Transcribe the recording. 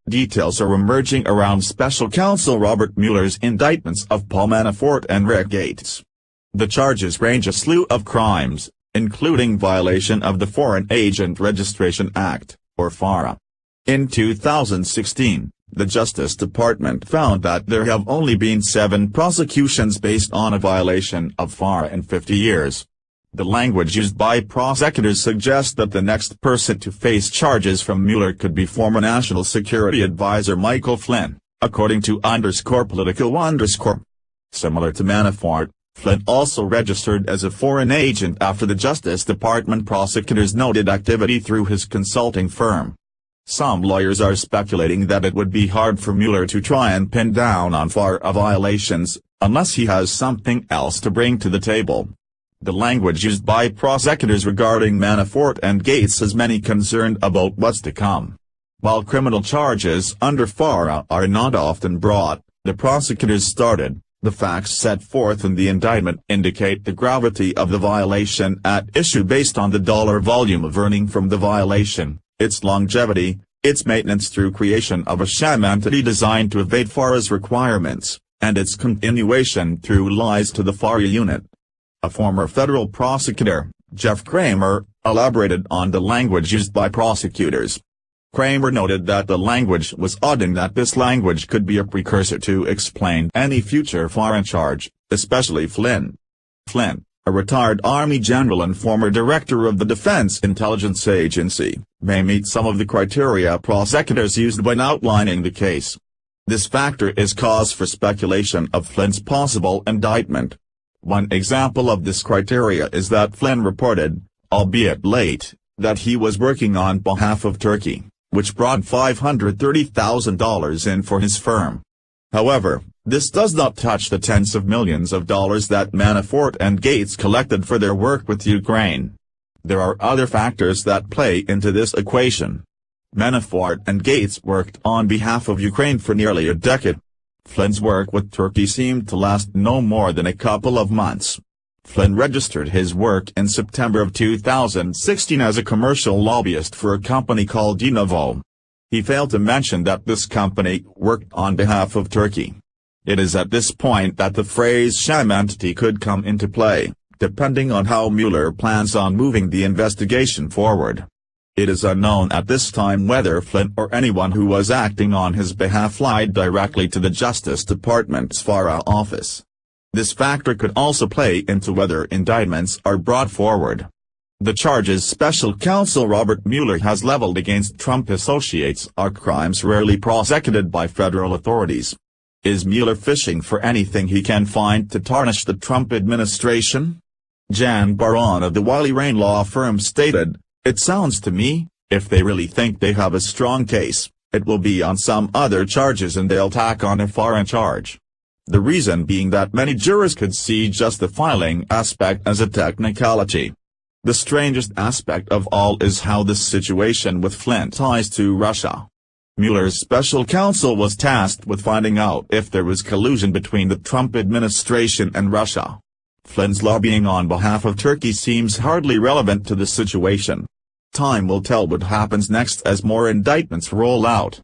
Details are emerging around Special Counsel Robert Mueller's indictments of Paul Manafort and Rick Gates. The charges range a slew of crimes, including violation of the Foreign Agent Registration Act, or FARA. In 2016, the Justice Department found that there have only been 7 prosecutions based on a violation of FARA in 50 years. The language used by prosecutors suggests that the next person to face charges from Mueller could be former National Security Advisor Michael Flynn, according to _political_. Similar to Manafort, Flynn also registered as a foreign agent after the Justice Department prosecutors noted activity through his consulting firm. Some lawyers are speculating that it would be hard for Mueller to try and pin down on FARA violations, unless he has something else to bring to the table. The language used by prosecutors regarding Manafort and Gates has many concerned about what's to come. While criminal charges under FARA are not often brought, the prosecutors started. The facts set forth in the indictment indicate the gravity of the violation at issue based on the dollar volume of earning from the violation, its longevity, its maintenance through creation of a sham entity designed to evade FARA's requirements, and its continuation through lies to the FARA unit. A former federal prosecutor, Jeff Kramer, elaborated on the language used by prosecutors. Kramer noted that the language was odd and that this language could be a precursor to explain any future FARA charge, especially Flynn. Flynn, a retired Army general and former director of the Defense Intelligence Agency, may meet some of the criteria prosecutors used when outlining the case. This factor is cause for speculation of Flynn's possible indictment. One example of this criteria is that Flynn reported, albeit late, that he was working on behalf of Turkey, which brought $530,000 in for his firm. However, this does not touch the tens of millions of dollars that Manafort and Gates collected for their work with Ukraine. There are other factors that play into this equation. Manafort and Gates worked on behalf of Ukraine for nearly a decade. Flynn's work with Turkey seemed to last no more than a couple of months. Flynn registered his work in September of 2016 as a commercial lobbyist for a company called Dinovo. He failed to mention that this company worked on behalf of Turkey. It is at this point that the phrase sham entity could come into play, depending on how Mueller plans on moving the investigation forward. It is unknown at this time whether Flynn or anyone who was acting on his behalf lied directly to the Justice Department's FARA office. This factor could also play into whether indictments are brought forward. The charges Special Counsel Robert Mueller has leveled against Trump associates are crimes rarely prosecuted by federal authorities. Is Mueller fishing for anything he can find to tarnish the Trump administration? Jan Baron of the Wiley Rain law firm stated, "It sounds to me, if they really think they have a strong case, it will be on some other charges and they'll tack on a FARA charge." The reason being that many jurors could see just the filing aspect as a technicality. The strangest aspect of all is how this situation with Flynn ties to Russia. Mueller's special counsel was tasked with finding out if there was collusion between the Trump administration and Russia. Flynn's lobbying on behalf of Turkey seems hardly relevant to the situation. Time will tell what happens next as more indictments roll out.